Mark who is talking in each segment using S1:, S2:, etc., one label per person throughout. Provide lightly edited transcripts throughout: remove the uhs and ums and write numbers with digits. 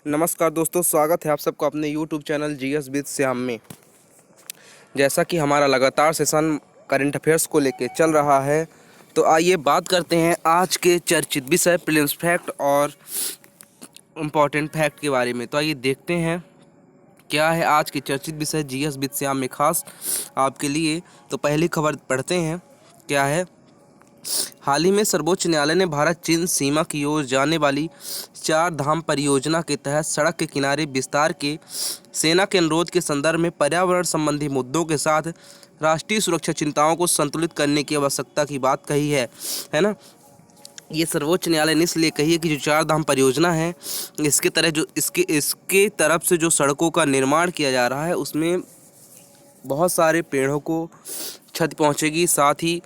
S1: नमस्कार दोस्तों, स्वागत है आप सबका अपने YouTube channel GS with Shyam में। जैसा कि हमारा लगातार सेशन करंट अफेयर्स को लेके चल रहा है, तो आइए बात करते हैं आज के चर्चित विषय प्रीलिम्स फैक्ट और इम्पॉर्टेंट फैक्ट के बारे में। तो आइए देखते हैं क्या है आज के चर्चित विषय जीएस विद श्याम में खास आपके लिए। तो पहली खबर पढ़ते हैं, क्या है। हाल ही में सर्वोच्च न्यायालय ने भारत चीन सीमा की ओर जाने वाली चार धाम परियोजना के तहत सड़क के किनारे विस्तार के सेना के अनुरोध के संदर्भ में पर्यावरण संबंधी मुद्दों के साथ राष्ट्रीय सुरक्षा चिंताओं को संतुलित करने की आवश्यकता की बात कही है ना। ये सर्वोच्च न्यायालय ने इसलिए कही है कि जो चार धाम परियोजना है, इसके तरह जो इसके तरफ से जो सड़कों का निर्माण किया जा रहा है उसमें बहुत सारे पेड़ों को क्षति पहुंचेगी, साथ ही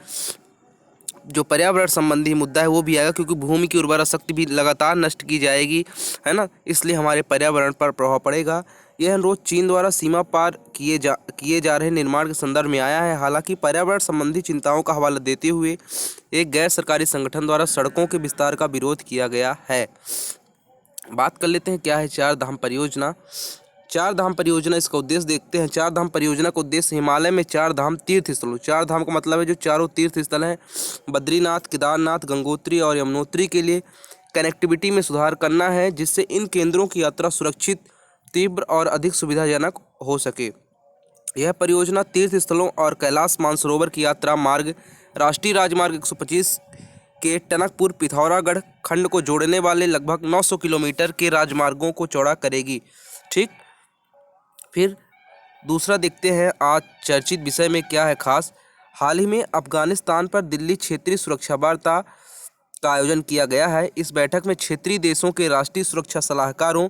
S1: जो पर्यावरण संबंधी मुद्दा है वो भी आएगा, क्योंकि भूमि की उर्वरा शक्ति भी लगातार नष्ट की जाएगी, है ना। इसलिए हमारे पर्यावरण पर प्रभाव पड़ेगा। यह अनुरोध चीन द्वारा सीमा पार किए जा रहे निर्माण के संदर्भ में आया है। हालांकि पर्यावरण संबंधी चिंताओं का हवाला देते हुए एक गैर सरकारी संगठन द्वारा सड़कों के विस्तार का विरोध किया गया है। बात कर लेते हैं क्या है चार धाम परियोजना। चार धाम परियोजना, इसका उद्देश्य देखते हैं। चार धाम परियोजना का उद्देश्य हिमालय में चार धाम तीर्थ स्थलों, चार धाम का मतलब है जो चारों तीर्थ स्थल हैं, बद्रीनाथ, केदारनाथ, गंगोत्री और यमुनोत्री के लिए कनेक्टिविटी में सुधार करना है, जिससे इन केंद्रों की यात्रा सुरक्षित, तीव्र और अधिक सुविधाजनक हो सके। यह परियोजना तीर्थ स्थलों और कैलाश मानसरोवर की यात्रा मार्ग, राष्ट्रीय राजमार्ग 125 के टनकपुर पिथौरागढ़ खंड को जोड़ने वाले लगभग 900 किलोमीटर के राजमार्गों को चौड़ा करेगी। ठीक, फिर दूसरा देखते हैं आज चर्चित विषय में क्या है खास। हाल ही में अफगानिस्तान पर दिल्ली क्षेत्रीय सुरक्षा वार्ता का आयोजन किया गया है। इस बैठक में क्षेत्रीय देशों के राष्ट्रीय सुरक्षा सलाहकारों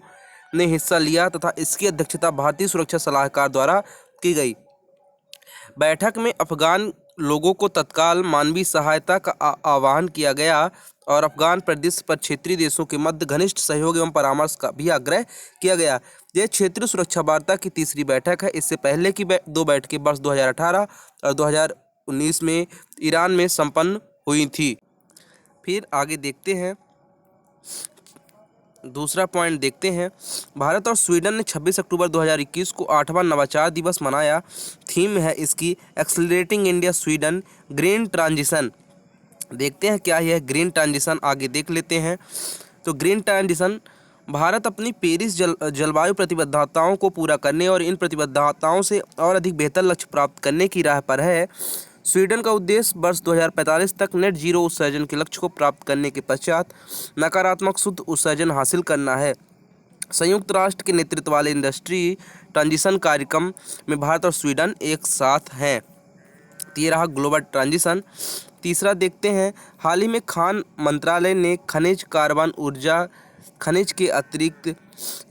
S1: ने हिस्सा लिया तथा इसकी अध्यक्षता भारतीय सुरक्षा सलाहकार द्वारा की गई। बैठक में अफगान लोगों को तत्काल मानवीय सहायता का आह्वान किया गया और अफगान परिदृश्य पर क्षेत्रीय देशों के मध्य घनिष्ठ सहयोग एवं परामर्श का भी आग्रह किया गया। यह क्षेत्रीय सुरक्षा वार्ता की तीसरी बैठक है। इससे पहले की दो बैठकें वर्ष 2018 और 2019 में ईरान में संपन्न हुई थी। फिर आगे देखते हैं, दूसरा पॉइंट देखते हैं। भारत और स्वीडन ने 26 अक्टूबर 2021 को 8वां नवाचार दिवस मनाया। थीम है इसकी accelerating India Sweden green transition. देखते हैं क्या यह ग्रीन ट्रांजिशन, आगे देख लेते हैं। तो ग्रीन ट्रांजिशन, भारत अपनी पेरिस जलवायु प्रतिबद्धताओं को पूरा करने और इन प्रतिबद्धताओं से और अधिक बेहतर लक्ष्य प्राप्त करने की राह पर है। स्वीडन का उद्देश्य वर्ष 2045 तक नेट जीरो उत्सर्जन के लक्ष्य को प्राप्त करने के पश्चात नकारात्मक शुद्ध उत्सर्जन हासिल करना है। संयुक्त राष्ट्र के नेतृत्व वाले इंडस्ट्री ट्रांजिशन कार्यक्रम में भारत और स्वीडन एक साथ हैं। ये रहा ग्लोबल ट्रांजिशन। तीसरा देखते हैं, हाल ही में खान मंत्रालय ने खनिज के अतिरिक्त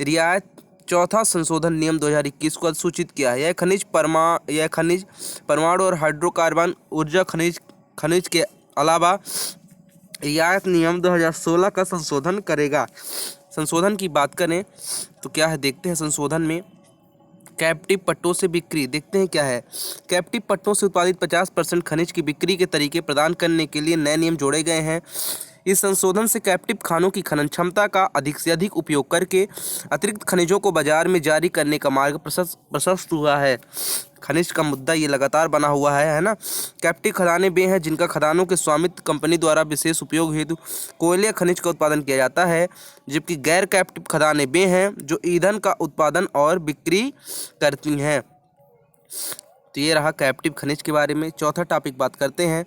S1: रियायत चौथा संशोधन नियम 2021 को अधिसूचित किया है। यह खनिज परमाणु और हाइड्रोकार्बन ऊर्जा खनिज के अलावा रियायत नियम 2016 का संशोधन करेगा। संशोधन की बात करें तो क्या है, देखते हैं संशोधन में। कैप्टिव पट्टों से बिक्री, देखते हैं क्या है। कैप्टिव पट्टों से उत्पादित 50% खनिज की बिक्री के तरीके प्रदान करने के लिए नए नियम जोड़े गए हैं। इस संशोधन से कैप्टिव खानों की खनन क्षमता का अधिक से अधिक उपयोग करके अतिरिक्त खनिजों को बाजार में जारी करने का मार्ग प्रशस्त हुआ है। खनिज का मुद्दा ये लगातार बना हुआ है ना। कैप्टिव खदानें वे हैं जिनका खदानों के स्वामित्व कंपनी द्वारा विशेष उपयोग हेतु कोयले खनिज का उत्पादन किया जाता है, जबकि गैर कैप्टिव खदानें वे हैं जो ईंधन का उत्पादन और बिक्री करती हैं। तो ये रहा कैप्टिव खनिज के बारे में। चौथा टॉपिक बात करते हैं,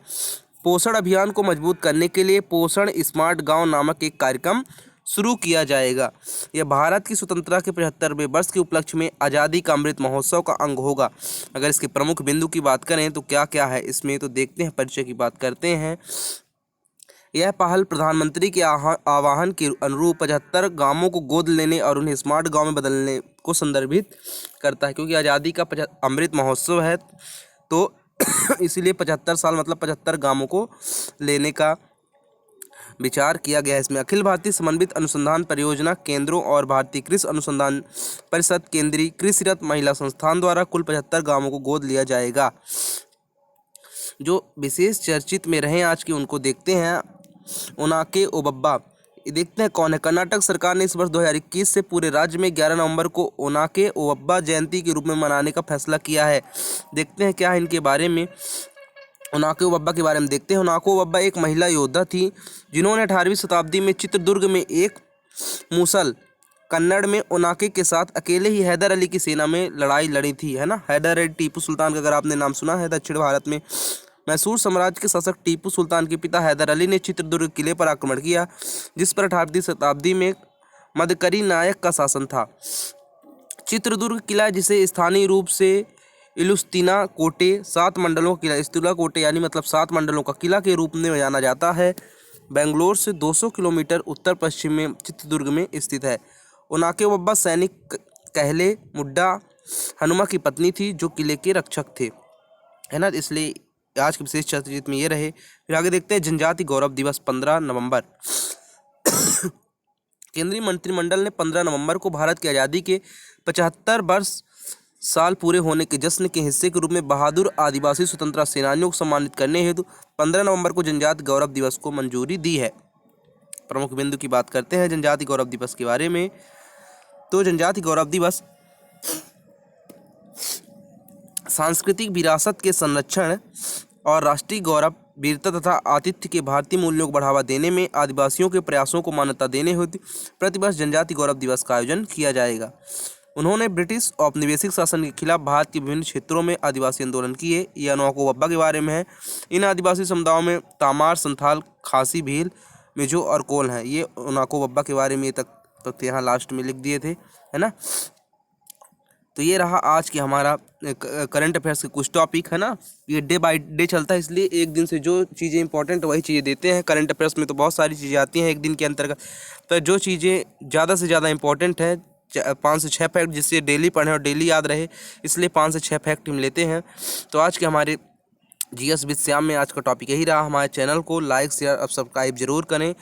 S1: पोषण अभियान को मजबूत करने के लिए पोषण स्मार्ट गांव नामक एक कार्यक्रम शुरू किया जाएगा। यह भारत की स्वतंत्रता के 75वें वर्ष के उपलक्ष्य में आज़ादी का अमृत महोत्सव का अंग होगा। अगर इसके प्रमुख बिंदु की बात करें तो क्या क्या है इसमें, तो देखते हैं, परिचय की बात करते हैं। यह पहल प्रधानमंत्री के आह्वान के अनुरूप 75 गांवों को गोद लेने और उन्हें स्मार्ट गांव में बदलने को संदर्भित करता है, क्योंकि आज़ादी का अमृत महोत्सव है, तो इसीलिए 75 साल मतलब 75 गांवों को लेने का विचार किया गया है। इसमें अखिल भारतीय समन्वित अनुसंधान परियोजना केंद्रों और भारतीय कृषि अनुसंधान परिषद, केंद्रीय कृषिरत महिला संस्थान द्वारा कुल 75 गांवों को गोद लिया जाएगा। जो विशेष चर्चित में रहे आज की उनको देखते हैं। उनाके ओबब्बा, देखते हैं कौन है। कर्नाटक सरकार ने इस वर्ष 2021 से पूरे राज्य में 11 नवंबर को ओनाके ओवब्बा जयंती के रूप में मनाने का फैसला किया है। देखते हैं क्या है इनके बारे में। ओनाके ओवब्बा के बारे में देखते हैं। ओनाके ओवब्बा एक महिला योद्धा थी जिन्होंने 18वीं शताब्दी में चित्रदुर्ग में एक मूसल कन्नड़ में ओनाके के साथ अकेले ही हैदर अली की सेना में लड़ाई लड़ी थी, है ना। हैदर अली टीपू सुल्तान का अगर आपने नाम सुना है, दक्षिण भारत में मैसूर साम्राज्य के शासक टीपू सुल्तान के पिता हैदर अली ने चित्रदुर्ग किले पर आक्रमण किया, जिस पर 18वीं शताब्दी में मदकरी नायक का शासन था। चित्रदुर्ग किला, जिसे स्थानीय रूप से इलुस्तीना कोटे 7 मंडलों का किला, इस्तुला कोटे यानी मतलब 7 मंडलों का किला के रूप में जाना जाता है, बेंगलोर से 200 किलोमीटर उत्तर पश्चिम में चित्रदुर्ग में स्थित है। ओनाके ओवब्बा सैनिक कहले मुड्डा हनुमा की पत्नी थी जो किले के रक्षक थे, है ना। इसलिए आज के विशेष चर्चित में ये रहे। फिर आगे देखते हैं जनजाति गौरव दिवस 15 नवंबर। केंद्रीय मंत्रिमंडल ने 15 नवंबर को भारत की आज़ादी के 75 साल पूरे होने के जश्न के हिस्से के रूप में बहादुर आदिवासी स्वतंत्रता सेनानियों को सम्मानित करने हेतु 15 नवंबर को जनजाति गौरव दिवस को मंजूरी दी है। प्रमुख बिंदु की बात करते हैं जनजाति गौरव दिवस के बारे में। तो जनजाति गौरव दिवस सांस्कृतिक विरासत के संरक्षण और राष्ट्रीय गौरव, वीरता तथा आतिथ्य के भारतीय मूल्यों को बढ़ावा देने में आदिवासियों के प्रयासों को मान्यता देने हेतु प्रतिवर्ष जनजाति गौरव दिवस का आयोजन किया जाएगा। उन्होंने ब्रिटिश औपनिवेशिक शासन के खिलाफ भारत के विभिन्न क्षेत्रों में आदिवासी आंदोलन किए। ये ओनाके ओवब्बा के बारे में है। इन आदिवासी समुदायों में तामार, संथाल, खासी, भील, मिजो और कोल हैं। ये ओनाके ओवब्बा के बारे में ये तक यहाँ लास्ट में लिख दिए थे, है ना। तो ये रहा आज के हमारा करंट अफेयर्स के कुछ टॉपिक, है ना। ये डे बाय डे चलता है, इसलिए एक दिन से जो चीज़ें इंपॉर्टेंट वही चीज़ें देते हैं। करंट अफेयर्स में तो बहुत सारी चीज़ें आती हैं एक दिन के अंतर्गत, पर जो चीज़ें ज़्यादा से ज़्यादा इंपॉर्टेंट है 5 से 6 फैक्ट जिससे डेली पढ़ें और डेली याद रहे, इसलिए 5 से 6 फैक्ट हम लेते हैं। तो आज के हमारे जीएस विद श्याम में आज का टॉपिक यही रहा। हमारे चैनल को लाइक शेयर और सब्सक्राइब जरूर करें।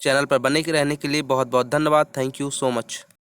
S1: चैनल पर बने के रहने के लिए बहुत बहुत धन्यवाद। Thank you so much.